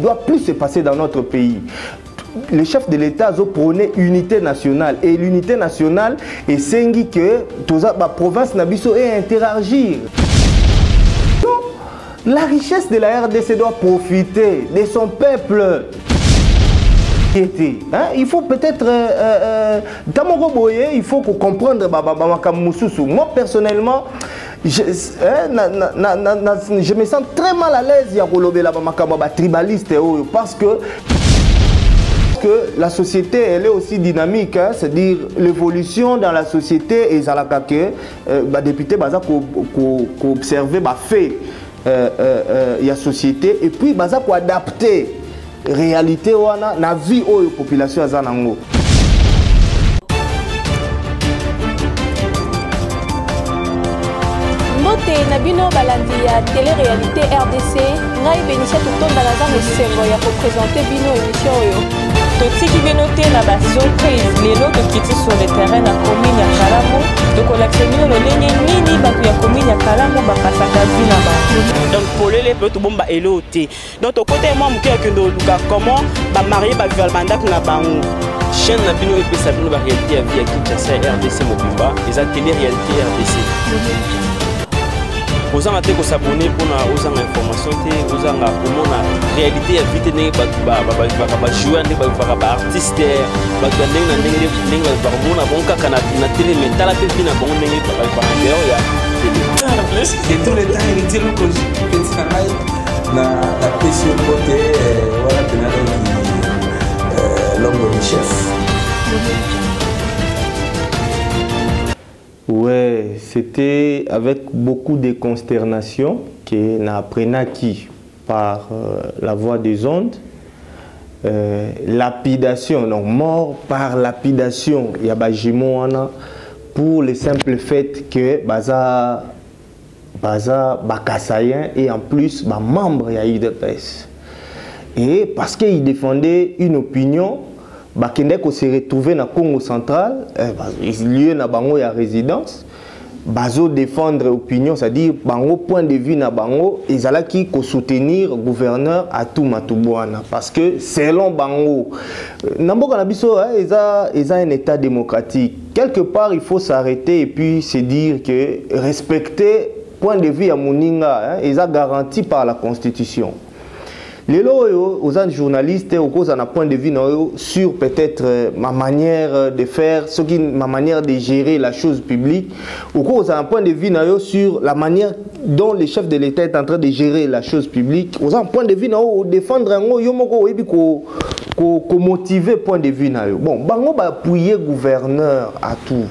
doit plus se passer dans notre pays. Le chef de l'État a prôné unité nationale et l'unité nationale est sengi que la province nabiso et interagir. La richesse de la RDC doit profiter de son peuple. Il faut peut-être il faut comprendre. Moi personnellement, je me sens très mal à l'aise tribaliste parce que la société elle est aussi dynamique, hein, c'est-à-dire l'évolution dans la société et ça la député baza ko observer fait il y a société et puis baza ko adapter réalité wana na vie oyo population azanango. Mbote na bino balandi ya télé-réalité RDC ngai Benicia totonda na za mosengo ya représenter bino émission oyo. Totiki bino te na ba surprise lelo tokiti sur le terrain na commune ya Kalamu tokolakisa bino lolenge nini bato ya commune ya Kalamu bakasaka vina bango. Donc polele pe to bomba elo te. Donc to côté moi muke kendo luka comment ba marié ba vivre mandat na bango. Chaîne na bino epesa bino ba réalité ya vie ya Kinshasa RDC Mobimba eza télé réalité RDC. Aux gens qui s'abonner pour aux information aux gens pour la réalité est vite n'est pas jouer n'est pas artiste pas na bonka kana na télé mais tala pe na bon n'est pas de tous les temps il dit que petit canal la pression côté voilà tenant l'homme du chef. Ouais, c'était avec beaucoup de consternation que n'a appris qui par la voie des ondes, lapidation, donc mort par lapidation, il y a Bajimoana pour le simple fait que Baza Bakassayen et en plus membre de l'UDPS. Et parce qu'il défendait une opinion, Bakende ko se retrouver na Congo central, lieu na bango ya résidence, bazo défendre opinion, c'est-à-dire bango point de vue na bango, ezalaki ko soutenir gouverneur Atou Matubwana parce que selon bango, namboka na biso eza un état démocratique. Quelque part il faut s'arrêter et puis se dire que respecter point de vue ya moninga eza garanti par la constitution. Les lois aux journalistes aux un point de vue sur peut-être ma manière de faire, ma manière de gérer la chose publique, aux un point de vue sur la manière dont le chef de l'État est en train de gérer la chose publique, aux un point de vue défendre un motiver point de vue bon, bango ba appuyer gouverneur à tout,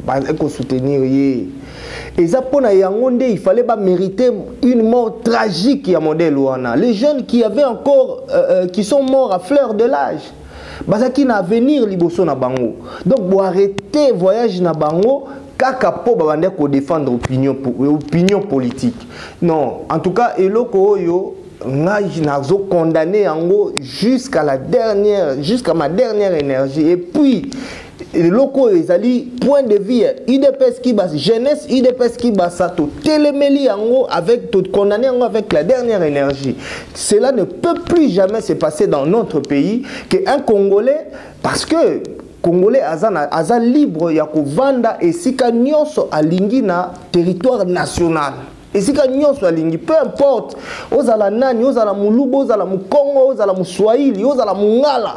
ba soutenir yé. Et ça, il fallait mériter une mort tragique à modèle Luana. Les jeunes qui avaient encore, qui sont morts à fleur de l'âge, qui n'a avenir liboso na bango. Donc, pour arrêter le voyage na bango, kaka po babande ko défendre opinion politique. Non, en tout cas, eloko yo ngai nazo condamné yango jusqu'à ma dernière énergie. Et puis les locaux, ils allaient point de vue IDPS qui bas jeunesse IDPS qui bas ça tout téléméli en avec tout condamné avec la dernière énergie. Cela ne peut plus jamais se passer dans notre pays qu'un Congolais parce que Congolais aza libre ya ko vanda et sika nyonso alingi na territoire national. Et si peu importe, ozala nani, ozala mulubo, ozala mukongo, ozala muswahili, ozala mungala,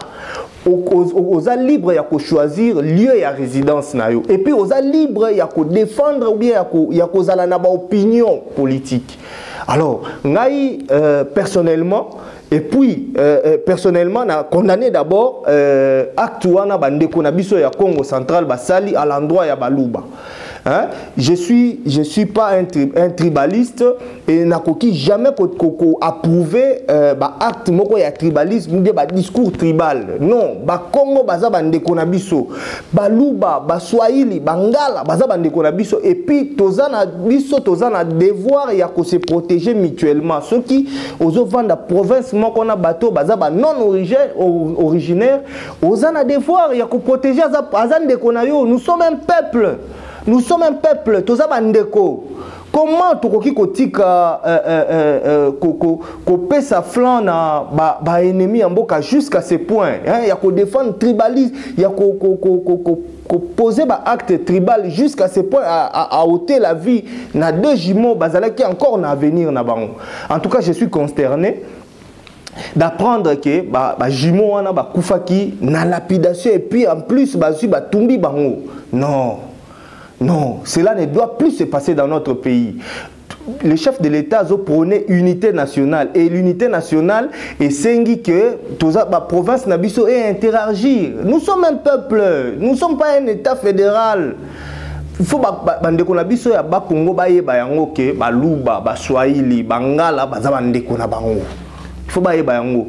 oza libre ya ko choisir lieu ya résidence na yo. Et puis oza libre ya ko défendre ou bien ya ko zala na ba opinion politique. Alors, ngai personnellement, et puis personnellement, na condamné d'abord acte wana bandeko na biso ya Congo central basali à l'endroit ya Baluba. Hein? Je suis pas un tribaliste et n'akoki jamais approuvé acte moko ya tribalisme ou bien discours tribal. Non, Congo baza bandeko na biso, Baluba, Baswahili, Bangala baza bandeko na biso et puis tozana biso tozana devoir ya ko se protéger mutuellement. Ceux qui ozo vanda province moko na bateau baza ba non originaire, ozana devoir ya ko protéger azan ndeko na yo. Nous sommes un peuple. Nous sommes un peuple, toza bandeko. Comment tokoki kotika kopé sa flanc na ba ennemi en mboka jusqu'à ce point, hein, ya ko défendre tribalisme, ya ko poser ba acte tribal jusqu'à ce point à ôter la vie na deux jumeaux bazalaki encore na avenir na bango. En tout cas, je suis consterné d'apprendre que jumeaux wana ba kufaki na lapidation et puis en plus ba tumbi bango. Non. Non, cela ne doit plus se passer dans notre pays. Le chef de l'État a prôné unité nationale. Et l'unité nationale est sengi que la province Nabiso est interagir. Nous sommes un peuple, nous ne sommes pas un État fédéral. Il faut que Nabiso ya ba Congo ba ye ba yango ke ba Luba, ba Swahili, Bangala, ba zabandeko na bango. Il faut bailler bayango.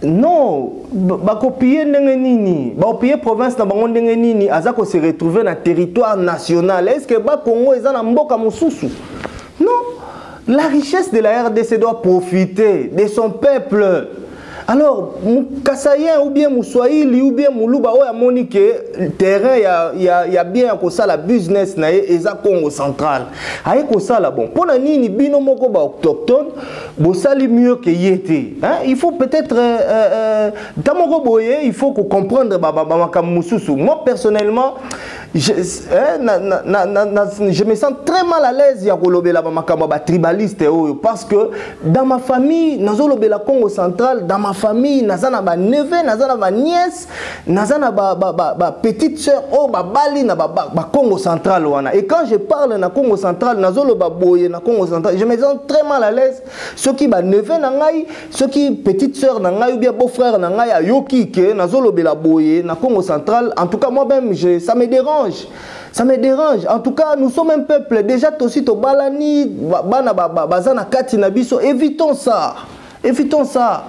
Non, ba copier ndengenini, ba copier province na bango ndengenini, azako se retrouver na territoire national. Est-ce que ba Congo est na mboka mususu? Non, la richesse de la RDC doit profiter de son peuple. Alors, Kassayen ou bien Moussoaïli ou bien Moulouba, ou à Monique, terrain, il y a bien ça la business, et ça Congo central. Aïe, ça là, bon, pour la nini, bino moko ba autochtone, bon, ça li mieux que yété. Il faut peut-être, tamoko boye, il faut qu'on comprenne, moi personnellement, je me sens très mal à l'aise ya kolobela ba tribaliste parce que dans ma famille nazolobela Congo central, dans ma famille nazana ba neveu, nazana ba nièce, nazana ba petite sœur bali na ba Congo central wana. Et quand je parle na Congo central nazoloba boye na Congo central, je me sens très mal à l'aise. Ceux qui ba neveu na ngai, ceux qui petite sœur na ngai ou bien beau-frère na ngai ayoki ke nazolobela boye na Congo central, en tout cas moi-même ça me dérange. Ça me dérange. En tout cas, nous sommes un peuple. Déjà, tosito balani, bazana kati na biso. Évitons ça. Évitons ça.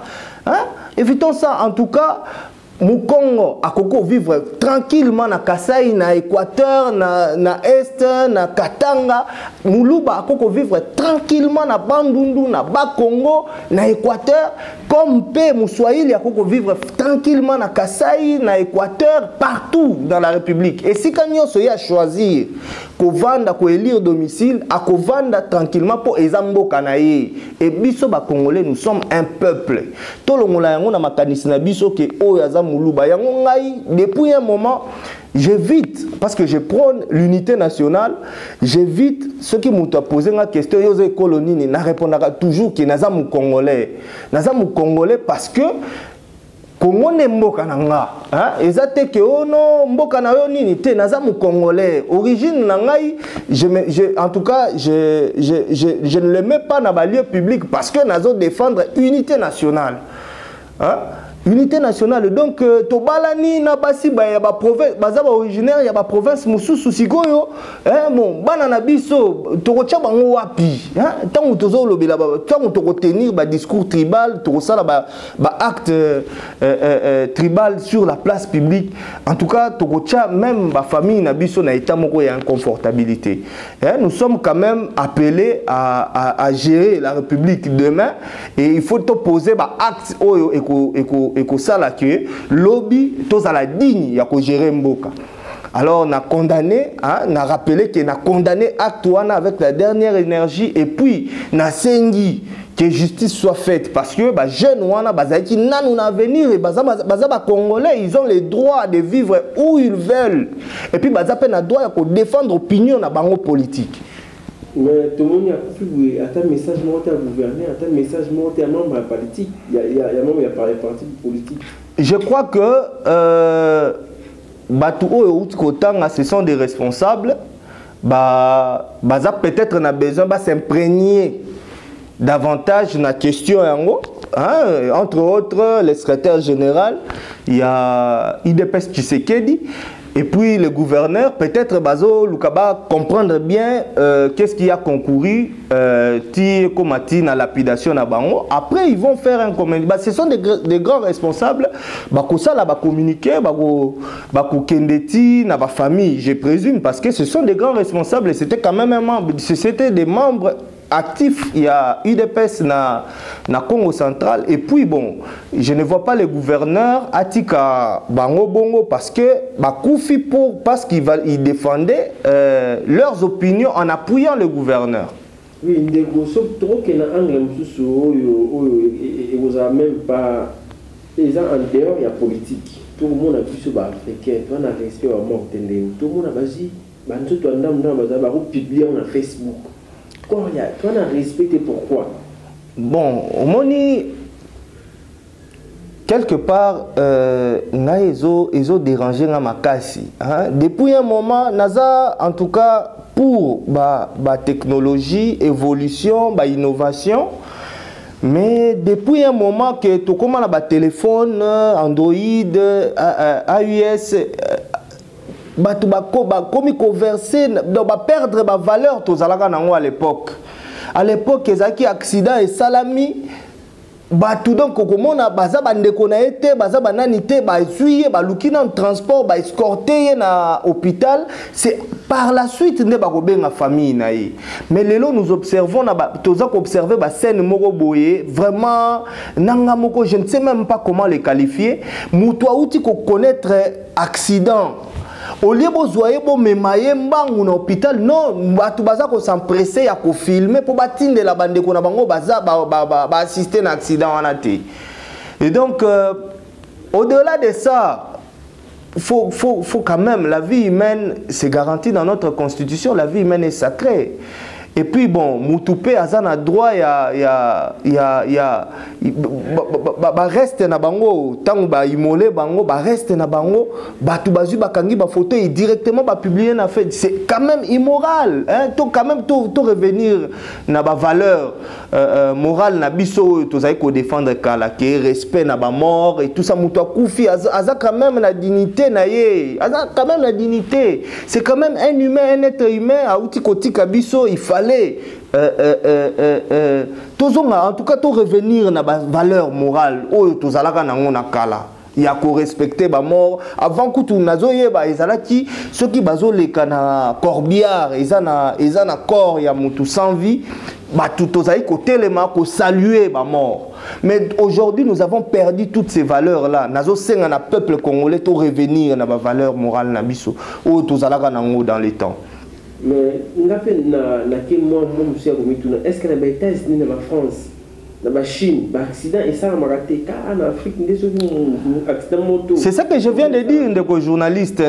Hein? Évitons ça. En tout cas, Mukongo a koko vivre tranquillement na Kasai, na Équateur, na Est, na Katanga. Muluba a koko vivre tranquillement na Bandundu, na Bakongo, na Équateur. Comme P. Moussoaïli a koko vivre tranquillement na Kasai, na Équateur, partout dans la République. Et si Kanyo soya choisir kovanda ko élire domicile, à kovanda tranquillement pour ezambo kanaye. Et biso ba Congolais, nous sommes un peuple. Tolongola yango na makanisi na biso ke oyaza Muluba yango ngai depuis un moment j'évite parce que je prône l'unité nationale, j'évite ceux qui m'ont posé la question yo colonie na répondra toujours que naza mu Congolais. Naza mu Congolais parce que Congo ne mboka nanga, hein? Ezate ke ono mboka na yo nini te naza mu Congolais. Origine nangai, en tout cas, je ne le mets pas dans le lieu public parce que nazo défendre unité nationale. Hein? Unité nationale. Donc, Tobalani, Nabasi, ya ba province, bazaba originaire, ya ba province mususu sikoyo, bon, banana biso, torocha bango wapi, tant tozo lobela, tant toko tenir ba discours tribal, toko sala ba acte tribal sur la place publique. En tout cas, torocha même ba famille na biso na état moko ya inconfortabilité. Nous sommes quand même appelés à gérer la République demain et il faut opposer ba acte oyo et que ça là que lobby tous à la digne ya ko gérer mboka. Alors on a condamné, on a rappelé qu'on a condamné acte wana avec la dernière énergie et puis na sengi que justice soit faite parce que bah jeunes wana bazaki nanu na avenir et baza congolais, ils ont le droit de vivre où ils veulent et puis baza pe na droit de défendre opinion na bango politique. Mais tout le monde a pu un message monté à gouverner, un message monté à membre politique. Il y a membre parti politique. Je crois que ce sont des responsables. Peut-être on a besoin de s'imprégner davantage de la question. Entre autres, le secrétaire général, il y a IDPS Tshisekedi. Et puis le gouverneur, peut-être Bazo Lukaba comprendre bien qu'est-ce qui a concouru comme à lapidation à Bango. Après ils vont faire un communiqué. Ce sont des grands responsables. Ça là communiquer, kendeti na famille, je présume, parce que ce sont des grands responsables. C'était quand même un membre. C'était des membres actif, il y a UDPS na Congo central. Et puis bon, je ne vois pas les gouverneurs Atika Bango Bongo parce que Bakoufi parce qu'ils défendaient leurs opinions en appuyant le gouverneur. Oui, ndeko sauf trop que na angle mususu et vous a même pas les gens en dehors il y a politique. Tout le monde a vu sur africain, tout le monde a respect à mort tendez. Tout le monde a basi bantu to ndam ba publier sur Facebook. Quoi il y a tout le monde a respecté pourquoi? Bon, au moni quelque part ils ont dérangé na makasi hein? Depuis un moment naza en tout cas pour ba technologie, évolution, ba innovation. Mais depuis un moment que tout comme on a téléphone, Android, iOS, comme ils conversaient, perdre ma valeur tous à l'époque. À l'époque, ils ont accident et salami. Tout donc comment on a baza bandeko na été baza bananité ba essuyer ba lukina en transport ba escorter na hôpital, c'est par la suite ne ba kobenga famille na ye. Mais lelo nous observons na ba toza ko observer ba scène moko boye vraiment nanga moko je ne sais même pas comment les qualifier. Muto outi ko connaître accident au lieu de zoyer bo memaye mbangu na hôpital non batu baza ko s'empresser ya ko filmer pour batinde la bande ko na bango baza ba assister na accident wana te. Et donc au-delà de ça faut quand même la vie humaine c'est garanti dans notre constitution, la vie humaine est sacrée. Et puis bon, Moutoupe azana droit reste na bango tango ba imolé bango ba reste na bango batu bazu bakangi ba photo et directement ba publier na fait, c'est quand même immoral hein, to quand même to revenir na ba valeur morale na biso to zai ko défendre kala ke respect na ba mort et tout ça muto koufi aza quand même la dignité na ye aza quand même la dignité, c'est quand même un humain, un être humain a outi kotika biso il fallait en tout cas to revenir na valeur morale oyo tozalaka nango na kala ya ko respecter ba mort avant kutu nazoye ba ezalaki ceux qui bazoleka na corbière ezana corps ya mutu sans vie ba tozali ko telema ko saluer ba mort. Mais aujourd'hui nous avons perdu toutes ces valeurs là nazo senga na peuple congolais to revenir na ba valeur morale na biso oyo tozalaka nango dans les temps. Mais est-ce que les États-Unis, la France, la Chine, l'accident et ça a raté en Afrique, c'est ça que je viens de dire, des journalistes.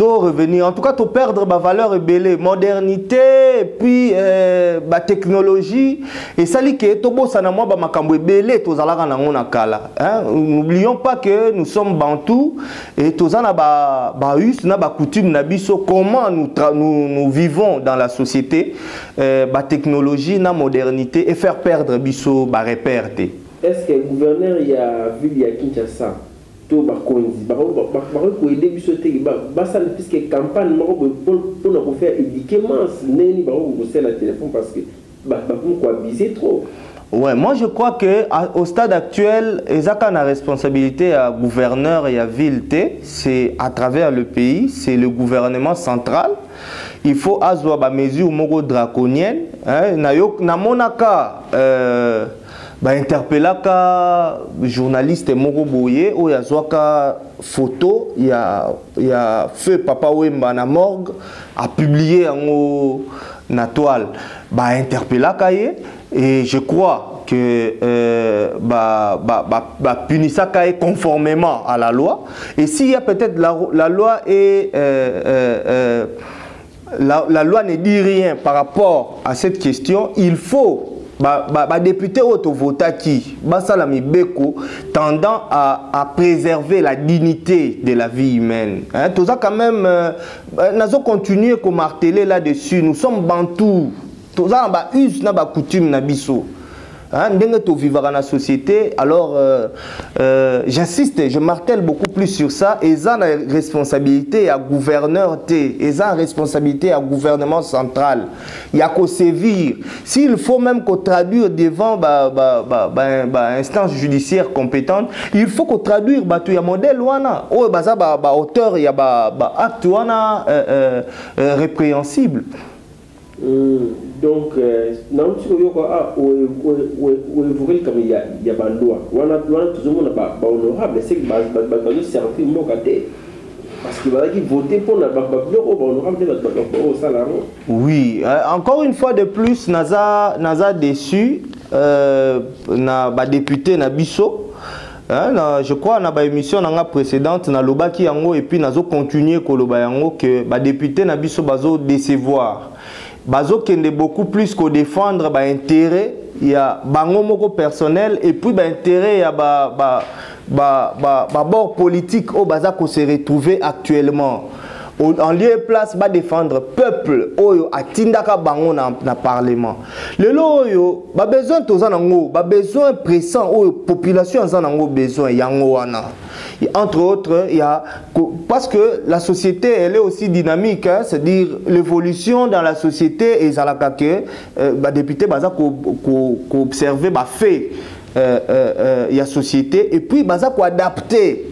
Revenir, en tout cas, perdre ma valeur et belé, modernité, et puis ma technologie, et ça dit que tout ça n'a moi ma cambo belé, tout ça là n'oublions pas que nous sommes bantous et tout ça n'a ba na ba coutume na biso comment nous vivons dans la société, ba technologie na modernité et faire perdre biso ba repère. Est-ce que le gouverneur il y a vu il y a Kinshasa to bakonzi ko aider biso te ba ça puisque campagne pour faire éduquement neni ba ko c'est la téléphone parce que ba pourquoi abuser trop. Ouais, moi je crois que au stade actuel, ezaka na responsabilité à gouverneur et à ville c'est à travers le pays, c'est le gouvernement central. Il faut azwa ba mesure moko draconienne, hein, na monaka ba interpellaka journaliste moko boye o ya zwaka photo ya feu papa Wemba na morgue a publié en na toile ba interpellaka ye et je crois que punisaka est conformément à la loi et s'il y a peut-être la loi est la loi ne dit rien par rapport à cette question, il faut député auto-votaki Basalami Beko tendant à préserver la dignité de la vie humaine. Hein, tout ça quand même, nous avons continué à marteler là-dessus. Nous sommes bantous. Tout ça, nous avons coutume na biso. Vivre dans la société, alors j'insiste, je martèle beaucoup plus sur ça. Et ça a une responsabilité à gouverneur, et ça a une responsabilité à gouvernement central. Il y a qu'à sévir. S'il faut même qu'on traduise devant instance judiciaire compétente, il faut qu'on traduise il y a modèle auteur, il y a acte répréhensible. Donc, non, tu veux quoi, évoquer comme il y a des lois. On a tout le monde honorable, c'est que le servir mon côté. Parce qu'il va voter pour honorable. Oui, encore une fois de plus, Naza déçu, na député na biso. Je crois dans l'émission précédente, na lobaki yango et puis nazo continuer ko loba yango que ba député na biso bazo décevoir. Bazo kende beaucoup plus qu'au défendre ba intérêt il y a bango moko personnel et puis ba intérêt il y a bord politique au baza ko se retrouver actuellement en lieu et place ba défendre peuple oyo atindaka bango na parlement lelo oyo ba besoin tozanango ba besoin pressant oyo population zanango besoin yango wana. Entre autres, il y a, parce que la société elle est aussi dynamique, hein, c'est-à-dire l'évolution dans la société et ça la que député baza ko observer ba fait il y a société et puis baza ko adapter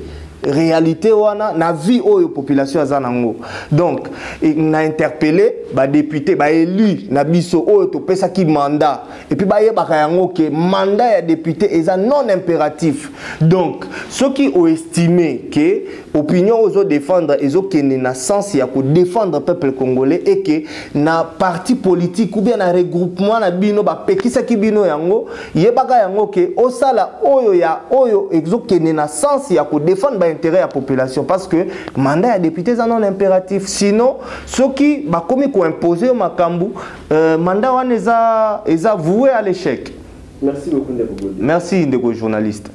réalité wana na vie oyo population azanango. Donc na interpellé ba député ba élu na biso oyo to pesa ki mandat et puis ba yeba yango que mandat ya député est non impératif. Donc ceux qui ont estimé que opinion aux défendre ezo kene na sens ya ko défendre peuple congolais et que na parti politique ou bien na regroupement na bino ba pekisa ki bino yango yebaka yango que osala oyo ya oyo ezo kene na sens ya ko défendre intérêt à la population parce que mandat à député c'est non impératif. Sinon ceux qui va comme imposer au makambu mandat est voué à l'échec. Merci beaucoup. Merci Ndeko journaliste.